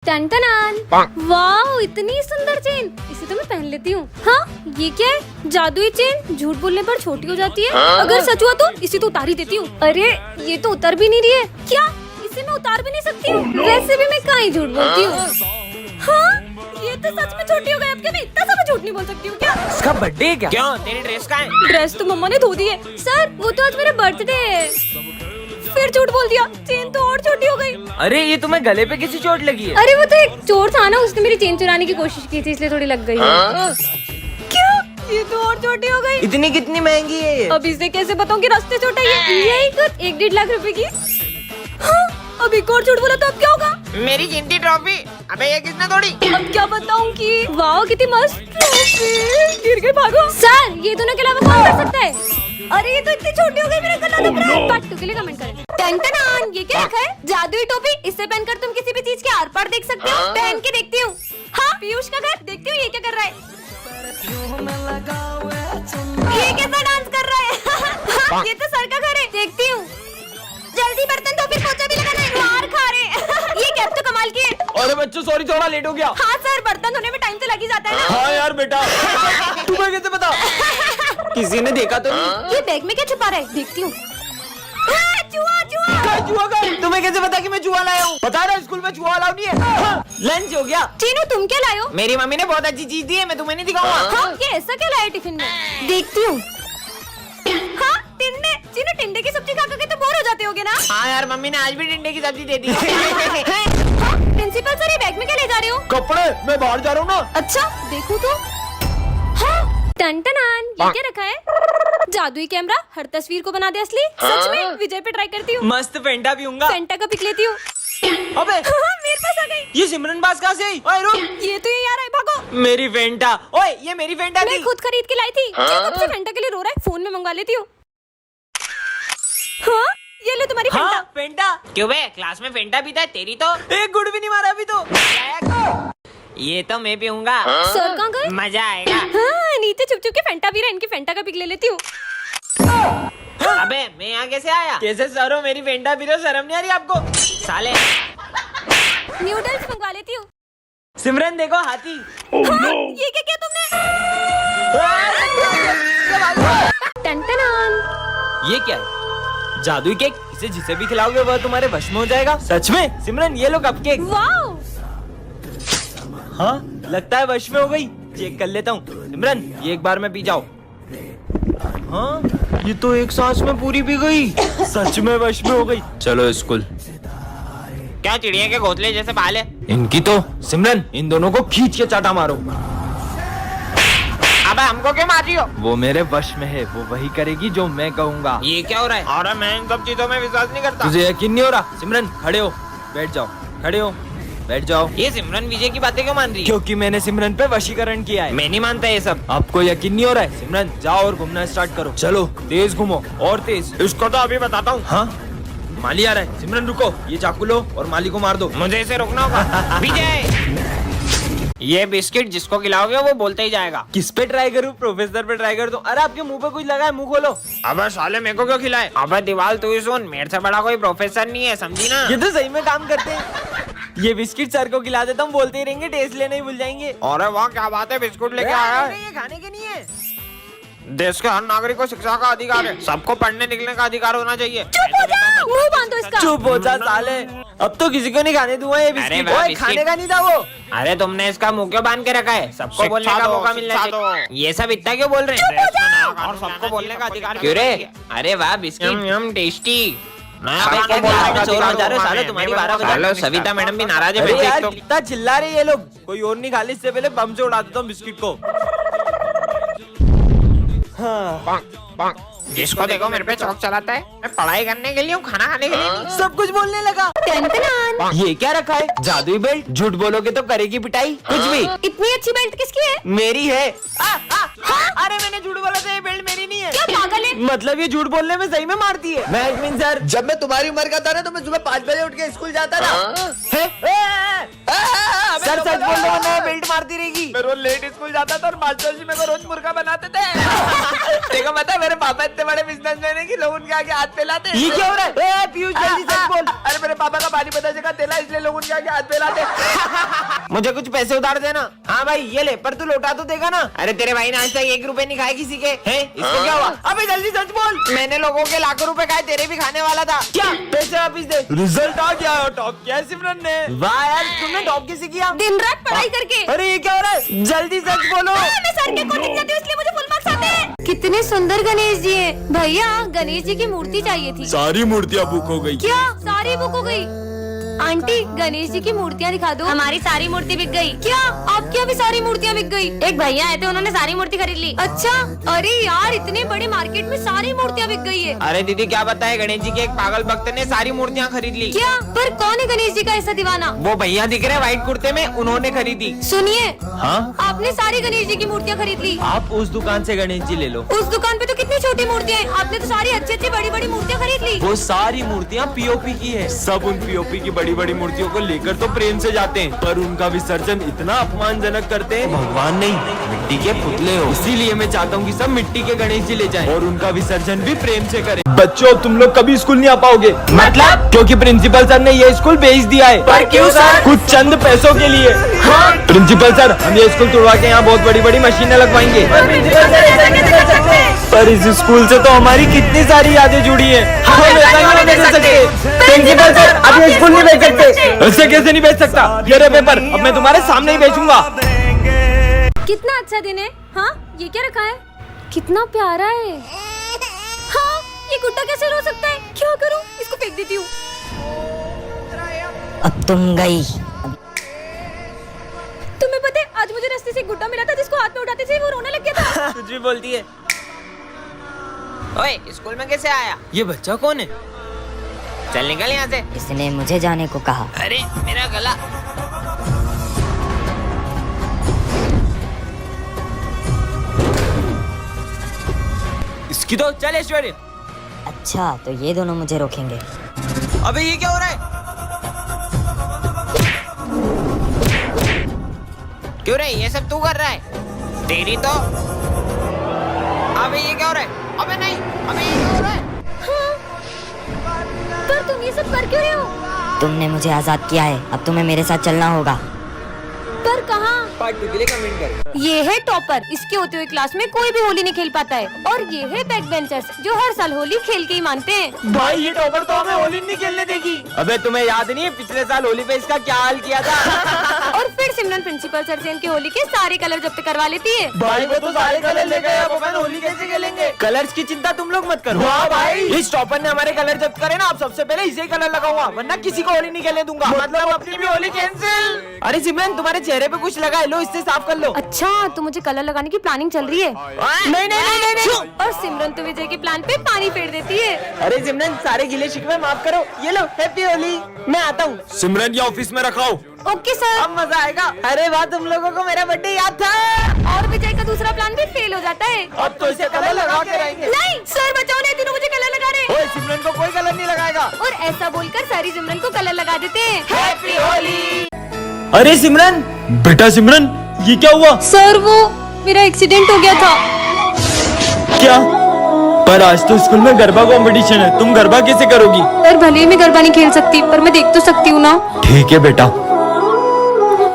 टन-टनान। वाह, इतनी सुंदर चेन, इसे तो मैं पहन लेती हूँ। हाँ, ये क्या है? जादुई चेन झूठ बोलने पर छोटी हो जाती है। अगर सच हुआ तो इसे तो उतार ही देती हूँ। अरे ये तो उतर भी नहीं रही है। क्या इसे मैं उतार भी नहीं सकती हूँ? वैसे भी मैं कहाँ ही झूठ बोलती हूँ। हाँ, ये तो सच में छोटी हो गई। अब क्या मैं इतना सा झूठ नहीं बोल सकती हूँ क्या? इसका बर्थडे है क्या? क्यों, तेरी ड्रेस कहाँ है? ड्रेस तो मम्मा ने धो दी है। सर वो तो आज मेरा बर्थडे है। फिर झूठ बोल दिया, चेन तो और छोटी हो गई। अरे ये तुम्हें गले पे किसी चोट लगी है? अरे वो तो एक चोर था ना, उसने मेरी चेन चुराने की कोशिश की थी, इसलिए थोड़ी लग गई है। क्या? ये तो और छोटी हो गई। इतनी कितनी महंगी है ये? अब इसे कैसे बताऊं कि रास्ते छोटा है? यही कुछ 1-1.5 लाख रुपए की। हाँ, अब एक और झूठ बोला तो अब क्या होगा? मेरी गिनती ट्रॉफी। अबे ये किसने तोड़ी? अब क्या बताऊं कि वाह कितनी मस्त ट्रॉफी। गिर गई, भागो। सर ये दोनों के अलावा कौन कर सकता है? अरे ये तो इतनी छोटी हो गई, मेरा गला दब रहा है। पार्ट 2 के लिए कमेंट करें। टन-टनान, ये क्या रखा है? जादुई टोपी, इससे पहनकर तुम किसी भी चीज के आर पार देख सकते हो। पहन के देखती हूँ। हाँ, पीयूष का घर, देखती हूँ ये क्या कर रहा है। ये कैसा डांस कर रहा है? हाँ, ये तो सर का घर है, देखती हूँ। जल्दी बर्तन धो, फिर पोछा भी लगाना है। मार खा रहे। ये कैप तो कमाल की है। अरे बच्चों सॉरी, थोड़ा लेट हो गया। हाँ सर, बर्तन धोने में टाइम तो लग ही जाता है ना। हाँ यार बेटा, तुम्हें कैसे पता? किसी ने देखा तो नहीं? ये बैग में क्या छुपा रहा है? देखती हूँ। चूहा चूहा। क्या चूहा का? तुम्हें कैसे पता कि मैं चूहा लाया हूँ? पता है स्कूल में चूहा अलाउ नहीं है। हाँ, लंच हो गया। चीनू तुम क्या लाए हो? मेरी मम्मी ने बहुत अच्छी चीज दी है, मैं तुम्हें नहीं दिखाऊंगा। हाँ, ये ऐसा क्या लाया टिफिन में? देखती हूँ। हाँ, टिंडे। चीनू टिंडे की सब्जी खा के तो बोर हो जाते होगे ना? हाँ यार, मम्मी ने आज भी टिंडे की सब्जी दे दी। हाँ, प्रिंसिपल सर ये बैग में क्या ले जा रहे हो? कपड़े, मैं बाहर जा रहा हूँ ना। अच्छा, देखो तो। हाँ, टन-टनान, ये क्या रखा है? जादुई कैमरा, हर तस्वीर को बना दे असली। सच में विजय पे ट्राई करती हूँ। मस्त फेंटा पीऊंगा। फेंटा का पिक लेती हूँ। अबे हाँ, मेरे पास आ गई। ये सिमरन बास कहाँ से आई? ओए रुक, ये तो ये आ रहा है, भागो। मेरी फेंटा। ओए ये मेरी फेंटा मैं थी। खुद खरीद के लाई थी। कब से फेंटा के लिए रो रहा है? फोन में मंगवा लेती हूँ। हाँ, ये लो तुम्हारी फेंटा। हाँ फेंटा। क्यों बे, क्लास में फेंटा पीता है? तेरी तो एक गुड़ भी नहीं मारा अभी तो। ये तो मैं पीऊंगा। सर कहाँ गए? मजा आएगा। हाँ, नीचे छुप छुप के फेंटा पी रहा है। इनकी फेंटा का पिक ले लेती हूँ। अबे मैं यहाँ कैसे आया? कैसे सर हो, मेरी फेंटा पी रहे हो? शर्म नहीं आ रही आपको? साले न्यूडल्स मंगवा लेती हूँ। सिमरन देखो हाथी। हाँ, ये क्या किया तुमने? टन-टनान। ये क्या है? जादुई केक। इसे जिसे भी खिलाओगे वह तुम्हारे वश में हो जाएगा। सच में? सिमरन ये लो कपकेक। वाओ। हाँ लगता है वश में हो गई। चेक कर लेता हूँ। सिमरन ये एक बार में पी जाओ। हाँ ये तो एक सांस में पूरी पी गई। सच में वश में हो गई। चलो स्कूल। क्या चिड़िया के घोंसले जैसे बाल है? इनकी तो। सिमरन इन दोनों को खींच के चाटा मारो। अबे हमको क्यों मार रही हो? वो मेरे वश में है, वो वही करेगी जो मैं कहूँगा। ये क्या हो रहा है? अरे मैं इन सब चीजों में विश्वास नहीं करता। तुझे यकीन नहीं हो रहा? सिमरन खड़े हो, बैठ जाओ। खड़े हो, बैठ जाओ। ये सिमरन विजय की बातें क्यों मान रही है? क्योंकि मैंने सिमरन पे वशीकरण किया है। मैं नहीं मानता ये सब। आपको यकीन नहीं हो रहा है? सिमरन जाओ और घूमना स्टार्ट करो। चलो तेज घूमो और तेज। इसको तो अभी बताता हूँ। हाँ माली आ रहा है। सिमरन रुको, ये चाकू लो और माली को मार दो। मुझे इसे रोकना होगा। विजय ये बिस्किट जिसको खिलाओगे वो बोलते ही जाएगा। किस पे ट्राई करूँ? प्रोफेसर पे ट्राई कर दो। अरे आपके मुंह पे कुछ लगा है, मुंह खोलो। अबे साले मेरे को क्यों खिलाए? अबे दीवाल तू ही सुन, मेरे से बड़ा कोई प्रोफेसर नहीं है, समझी ना? ये तो सही में काम करते हैं। ये बिस्किट सर को खिला देता हूँ, बोलते ही रहेंगे, टेस्ट लेना ही भूल जाएंगे। अरे वाह क्या बात है, बिस्कुट लेके आया है। ये खाने के नहीं है। देश के हर नागरिक को शिक्षा का अधिकार है। सबको पढ़ने लिखने का अधिकार होना चाहिए। चुप हो जा, मुंह बांधो इसका। चुप हो जा साले। अब तो किसी को नहीं खाने दूंगा ये बिस्किट। वाह, ओए बिस्किट। खाने का नहीं था वो। अरे तुमने इसका मुंह क्यों बांध के रखा है? सबको बोलने का मौका मिलना चाहिए। ये सब इतना क्यों बोल रहे हैं? और सबको बोलने का अधिकार क्यों रे? अरे वाह बिस्किट टेस्टी। सविता मैडम भी नाराज है। अरे यार कितना चिल्ला रहे ये लोग। कोई और नहीं खा ले, इससे पहले बम से उड़ा देता हूँ बिस्किट को। हाँ। जिसको देखो मेरे पे चौक चलाता है। मैं पढ़ाई करने के लिए हूँ, खाना खाने के लिए नहीं। सब कुछ बोलने लगा। टन-टनान। ये क्या रखा है? जादुई बेल्ट। झूठ बोलोगे तो करेगी पिटाई। कुछ भी। इतनी अच्छी बेल्ट किसकी है? मेरी है। अरे मैंने झूठ बोला था, ये बेल्ट मेरी नहीं है। क्या पागल है? मतलब ये झूठ बोलने में सही में मारती है। मैं एडमिन सर, जब मैं तुम्हारी उम्र का था ना तो मैं सुबह 5 बजे उठ के स्कूल जाता था। है? सर सच बोल रहा हूँ, बेल्ट मारती रहेगी। मैं रोज लेट स्कूल जाता था और मास्टर जी मेरे को रोज मुर्गा बनाते थे। देखो पता है मेरे पापा इतने बड़े बिजनेसमैन है कि लोग उनके आगे हाथ फैलाते। ये क्या हो रहा है? पीयूष जल्दी सच बोल। अरे मेरे पापा का पानी पता जगह तेला, इसलिए लोग उनके आगे हाथ फैलाते। मुझे कुछ पैसे उधार देना। हाँ भाई ये ले, पर तू लौटा तो देगा ना? अरे तेरे भाई ने आज तक 1 रुपए नहीं खाए किसी के। हैं? इसको क्या हुआ? अबे जल्दी सच बोल। मैंने लोगों के लाखों रुपए खाए, तेरे भी खाने वाला था। क्या पैसे वापिस दे। रिजल्ट आ गया, टॉप किया सिमरन ने। वाह यार, तुमने टॉप कैसे किया? दिन रात पढ़ाई करके। अरे ये क्या हो रहा है? जल्दी सच बोलो। मैं सर के कोचिंग जाती हूँ, इसलिए मुझे फुल मार्क्स आते हैं। कितने सुंदर गणेश जी हैं। भैया गणेश जी की मूर्ति चाहिए थी। सारी मूर्तियाँ बुक हो गई। क्या सारी बुक हो गई? आंटी गणेश जी की मूर्तियाँ दिखा दो। हमारी सारी मूर्ति बिक गई। क्या आपकी अभी सारी मूर्तियाँ बिक गई? एक भैया आए थे, उन्होंने सारी मूर्ति खरीद ली। अच्छा, अरे यार इतने बड़े मार्केट में सारी मूर्तियाँ बिक गई है। अरे दीदी क्या बताए, गणेश जी के एक पागल भक्त ने सारी मूर्तियाँ खरीद ली। क्या? पर कौन है गणेश जी का ऐसा दीवाना? वो भैया दिख रहे व्हाइट कुर्ते में, उन्होंने खरीदी। सुनिए, हाँ, आपने सारी गणेश जी की मूर्तियाँ खरीद ली। आप उस दुकान से गणेश जी ले लो। उस दुकान पे तो कितनी छोटी मूर्तियाँ हैं, आपने तो सारी अच्छी अच्छी बड़ी बड़ी मूर्तियाँ खरीद ली। वो सारी मूर्तियाँ पीओपी की है। सब उन पीओपी की बड़ी बड़ी मूर्तियों को लेकर तो प्रेम से जाते हैं, पर उनका विसर्जन इतना अपमानजनक करते हैं। भगवान नहीं, मिट्टी के पुतले हो। इसीलिए मैं चाहता हूँ कि सब मिट्टी के गणेश जी ले जाएं और उनका विसर्जन भी प्रेम से करें। बच्चों तुम लोग कभी स्कूल नहीं आ पाओगे। मतलब? क्योंकि प्रिंसिपल सर ने ये स्कूल बेच दिया है। पर क्यों सर? कुछ चंद पैसों के लिए। हाँ? प्रिंसिपल सर, हम ये स्कूल तोड़वा के यहाँ बहुत बड़ी बड़ी मशीनें लगवाएंगे। पर इस स्कूल से तो हमारी कितनी सारी यादें जुड़ी हैं। हम ऐसा नहीं होने दे सकते। प्रिंसिपल सर, अब ये स्कूल नहीं बेच सकते। ऐसे कैसे नहीं बेच सकता? ये रहे पेपर, अब मैं तुम्हारे सामने ही बेचूंगा। कितना अच्छा दिन है। हाँ, ये क्या रखा है? कितना प्यारा है। हाँ, ये गुड्डा कैसे रो सकता है? क्या करूँ? इसको फेंक देती हूँ। अब तुम गई। तुम्हें पता है, आज मुझे रास्ते से एक गुड्डा मिला था, जिसको हाथ में उठाते थे वो रोने लग गया था। कुछ भी बोलती है। ओए, स्कूल में कैसे आया? ये बच्चा कौन है? चल निकल यहाँ से। इसने मुझे जाने को कहा। अरे मेरा गला। इसकी तो चल ऐश्वर्य। अच्छा, तो ये दोनों मुझे रोकेंगे। अबे ये क्या हो रहा है? क्यों रे, ये सब तू कर रहा है? तेरी तो। अबे ये क्या हो रहा है? अबे नहीं, अबे ये क्या हो रहा है? पर तुम ये सब कर क्यों रहे हो? तुमने मुझे आजाद किया है, अब तुम्हें मेरे साथ चलना होगा। पर कहाँ? पार्ट 2 के लिए कमेंट कर। ये है टॉपर, इसके होते हुए क्लास में कोई भी होली नहीं खेल पाता है। और ये है बैक बेंचर्स, जो हर साल होली खेल के ही मानते हैं। भाई ये टॉपर तो हमें होली नहीं खेलने देगी। अबे तुम्हें याद नहीं है पिछले साल होली पे इसका क्या हाल किया था? और फिर सिमरन प्रिंसिपल सर से इनकी होली के सारे कलर जब्त करवा लेती है। भाई वो तो सारे कलर ले गए, अब अपन होली कैसे खेलेंगे? कलर्स की चिंता तुम लोग मत करो। हाँ भाई, इस टॉपर ने हमारे कलर जब्त करे ना, अब सबसे पहले इसे ही कलर लगाऊंगा, वरना किसी को होली नहीं खेलने दूंगा। मतलब अपनी भी होली कैंसिल। अरे सिमरन, तुम्हारे चेहरे पे कुछ लगा है, लो इससे साफ कर लो। अच्छा, तो मुझे कलर लगाने की प्लानिंग चल रही है। नहीं नहीं नहीं नहीं। और सिमरन तो विजय के प्लान पे पानी फेर देती है। अरे सिमरन, सारे गिले शिकवे माफ करो, ये लो हैप्पी होली। मैं आता हूँ। सिमरन ये ऑफिस में रखाओ। Okay sir. अब मजा आएगा। अरे वाह, तुम लोगों को मेरा बर्थडे याद था। और विजय का दूसरा प्लान भी फेल हो जाता है। अब तो इसे कलर लगा के रहेंगे। नहीं सर, बचाओ, नहीं तीनों मुझे कलर लगा रहे। ओए, सिमरन को कोई कलर नहीं लगाएगा। और ऐसा बोलकर सारी सिमरन को कलर लगा देते हैं। हैप्पी होली। अरे सिमरन, बेटा सिमरन, ये क्या हुआ? सर वो मेरा एक्सीडेंट हो गया था। क्या? पर आज तो स्कूल में गरबा कंपटीशन है, तुम गरबा कैसे करोगी? सर भले ही मैं गरबा नहीं खेल सकती, पर मैं देख तो सकती हूँ ना। ठीक है बेटा,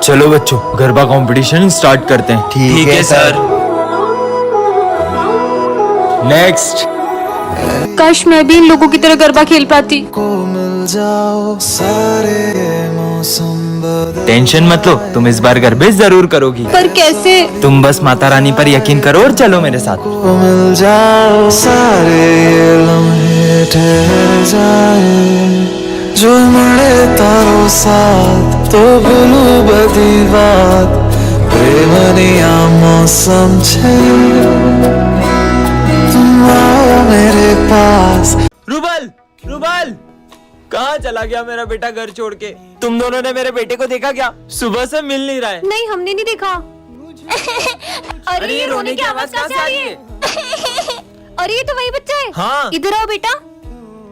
चलो बच्चों गरबा कंपटीशन स्टार्ट करते हैं। ठीक है सर। नेक्स्ट। काश मैं भी इन लोगों की तरह गरबा खेल पाती। को मिल जाओ सारे मौसम बदल टेंशन मत लो, तुम इस बार गरबे जरूर करोगी। पर कैसे? तुम बस माता रानी पर यकीन करो और चलो मेरे साथ। को मिल जाओ सारे ये लम्हे ठहर जाए जो મળે તારો સાથ તો ભૂલું બધી વાત પ્રેમની આ મૌસમ છે तुम आओ मेरे पास। रुबल, रुबल, कहाँ चला गया मेरा बेटा घर छोड़ के? तुम दोनों ने मेरे बेटे को देखा क्या? सुबह से मिल नहीं रहा है। नहीं, हमने नहीं देखा। अरे ये रोने की आवाज कहाँ से आ रही है? अरे ये तो वही बच्चा है। हाँ। इधर आओ बेटा।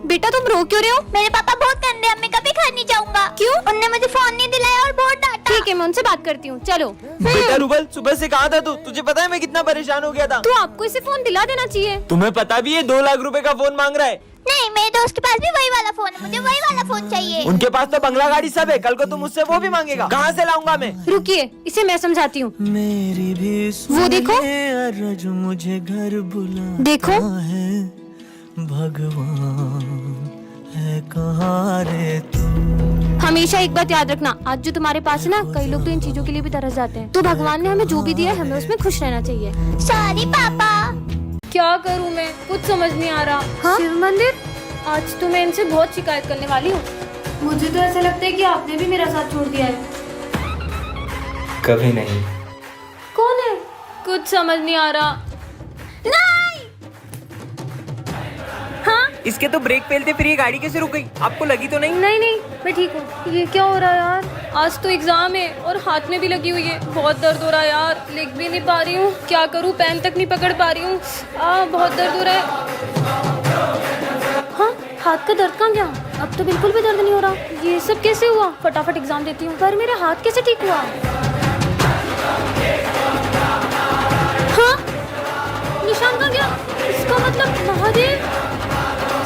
बेटा तुम रो क्यों रहे हो? मेरे पापा बहुत गंदे, मैं कभी घर नहीं जाऊंगा। क्यों? उनने मुझे फोन नहीं दिलाया और बहुत डांटा। ठीक ठीक है, मैं उनसे बात करती हूँ, चलो। बेटा रूबल, सुबह से कहाँ था तू? तुझे पता है मैं कितना परेशान हो गया था। तो आपको इसे फोन दिला देना चाहिए। तुम्हें पता भी है 2 लाख रुपए का फोन मांग रहा है। नहीं, मेरे दोस्त के पास भी वही वाला फोन है, मुझे वही वाला फोन चाहिए। उनके पास तो बंगला गाड़ी सब है, कल को तुम मुझसे वो भी मांगेगा, कहाँ से लाऊंगा मैं? रुकिए, इसे मैं समझाती हूँ। मेरी भी वो देखो, अर्ज मुझे घर बुला देखो, है, भगवान है कहाँ रे तू। हमेशा एक बात याद रखना, आज जो तुम्हारे पास है ना, कई लोग तो इन चीजों के लिए भी तरस जाते हैं। तो भगवान ने हमें जो भी दिया है, हमें उसमें खुश रहना चाहिए। सॉरी पापा। क्या करूँ मैं, कुछ समझ नहीं आ रहा। हाँ? शिव मंदिर, आज तो मैं इनसे बहुत शिकायत करने वाली हूँ। मुझे तो ऐसा लगता है कि आपने भी मेरा साथ छोड़ दिया है। कभी नहीं। कौन है? कुछ समझ नहीं आ रहा। नहीं! हाँ? इसके तो ब्रेक फेल थे, फिर ये गाड़ी कैसे रुक गई? आपको लगी तो नहीं? नहीं नहीं, मैं ठीक हूँ। ये क्या हो रहा है यार? आज तो एग्जाम है और हाथ में भी लगी हुई है, बहुत दर्द हो रहा है यार, लिख भी नहीं पा रही हूँ, क्या करूँ, पेन तक नहीं पकड़ पा रही हूँ, बहुत दर्द हो रहा है। हाँ, हाथ का दर्द कहाँ गया? अब तो बिल्कुल भी दर्द नहीं हो रहा। ये सब कैसे हुआ? फटाफट एग्जाम देती हूँ। पर मेरा हाथ कैसे ठीक हुआ? हाँ, निशान कहाँ गया? इसका मतलब महादेव।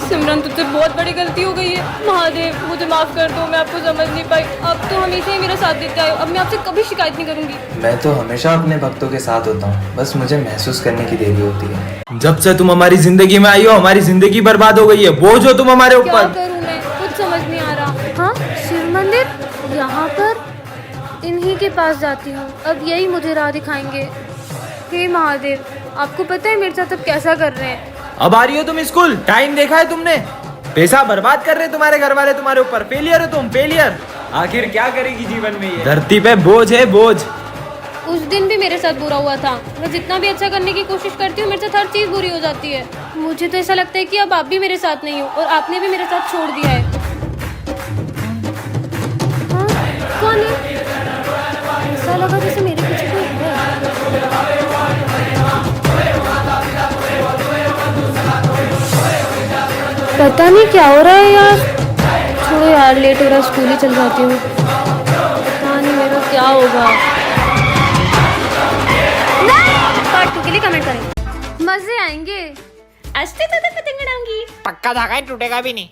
सिमरन, तुझसे बहुत बड़ी गलती हो गई है। महादेव, मुझे माफ कर दो, मैं आपको समझ नहीं पाई। अब तो हमेशा ही मेरा साथ देते आए हो, अब मैं आपसे कभी शिकायत नहीं करूंगी। मैं तो हमेशा अपने भक्तों के साथ होता हूँ, बस मुझे महसूस करने की देरी होती है। जब से तुम हमारी जिंदगी में आई हो, हमारी जिंदगी बर्बाद हो गई है। बोझ हो तुम हमारे क्या ऊपर। करूं मैं, कुछ समझ नहीं आ रहा। हाँ, शिव मंदिर, यहाँ पर इन्हीं के पास जाती हूँ, अब यही मुझे राह दिखाएंगे। हे महादेव, आपको पता है मेरे साथ अब कैसा कर रहे हैं? अब आ रही हो तुम स्कूल? टाइम देखा है तुमने? पैसा बर्बाद कर रहे तुम्हारे घर वाले तुम्हारे ऊपर। फेलियर हो तुम, फेलियर। आखिर क्या करेगी जीवन में ये? धरती पे बोझ है, बोझ। उस दिन भी मेरे साथ बुरा हुआ था। मैं जितना भी अच्छा करने की कोशिश करती हूँ, मेरे साथ हर चीज बुरी हो जाती है। मुझे तो ऐसा लगता है कि अब आप भी मेरे साथ नहीं हो और आपने भी मेरे साथ छोड़ दिया है। हाँ, कौन है? ऐसा लगा जैसे मेरे पीछे कोई है। पता नहीं क्या हो रहा है यार। छोड़ो यार, लेट हो रहा, स्कूल ही चल जाती हूँ। पता नहीं मेरा क्या होगा। पार्ट 2 के लिए कमेंट करें, मजे आएंगे। आस्ते तो पतंग उड़ाऊंगी। पक्का धागा है, टूटेगा भी नहीं।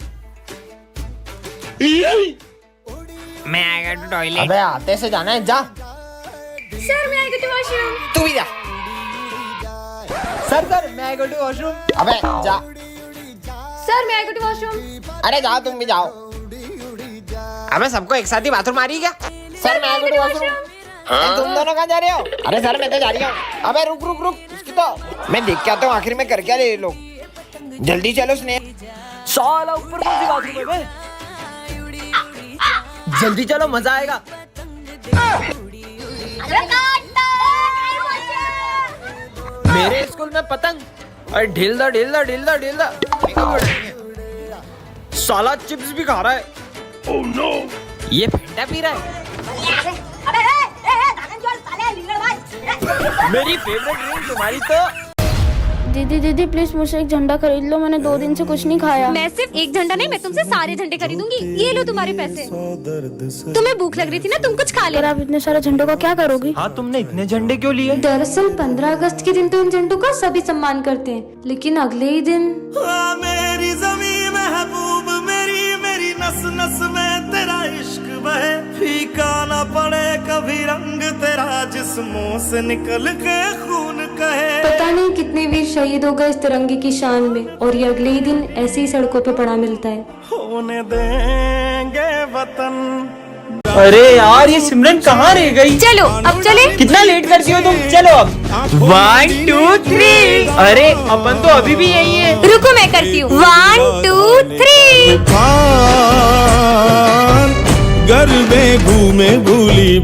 मैं आएगा टू टॉयलेट। अबे आते से जाना है, जा। सर, मैं आएगा टू वॉशरूम। तू भी जा। सर मैं आएगा टू वॉशरूम। अबे जा। सर, मैं आएगा टू वॉशरूम। अरे जाओ, तुम भी जाओ। अबे सबको एक साथ ही बाथरूम मारी क्या? सर मैं आएगा टू वॉशरूम। तुम दोनों कहाँ जा रहे हो? अरे सर मैं तो जा रही हूँ। अबे रुक रुक रुक, उसकी तो मैं देख के आता हूँ आखिर में कर क्या रहे ये लोग। जल्दी चलो स्नेह। साला ऊपर कौन सी बाथरूम है? जल्दी चलो, मजा आएगा। मेरे स्कूल में पतंग और ढील दा ढील दा ढील दा ढील दा। साला चिप्स भी खा रहा है। Oh no! ये फंडा पी रहा है। मेरी फेवरेट ड्रिंक तुम्हारी तो। दीदी प्लीज मुझसे एक झंडा खरीद लो, मैंने 2 दिन से कुछ नहीं खाया। मैं सिर्फ एक झंडा नहीं, मैं तुमसे सारे झंडे खरीदूंगी। ये लो तुम्हारे पैसे। तुम्हें भूख लग रही थी ना, तुम कुछ खा ले। आप इतने सारे झंडों का क्या करोगी? हाँ, तुमने इतने झंडे क्यों लिए? दरअसल 15 अगस्त के दिन तो इन झंडों का सभी सम्मान करते हैं, लेकिन अगले ही दिन मेरी ज़मीं महबूब मेरी, मेरी नस नस में तेरा इश्क बहे, फीका न पड़े कभी रंग तेरा, जिस्मों से निकल के खून कहे। पता नहीं कितने वीर शहीद हो गए इस तिरंगे की शान में, और ये अगले ही दिन ऐसी ही सड़कों पे पड़ा मिलता है। होने देंगे वतन। अरे यार, ये सिमरन कहाँ रह गई? चलो अब चले। कितना लेट करती हो तुम? चलो अब। 1 2 3। अरे अपन तो अभी भी यही है। रुको, मैं करती हूँ। 1 2 3। घर में घूमे भूली।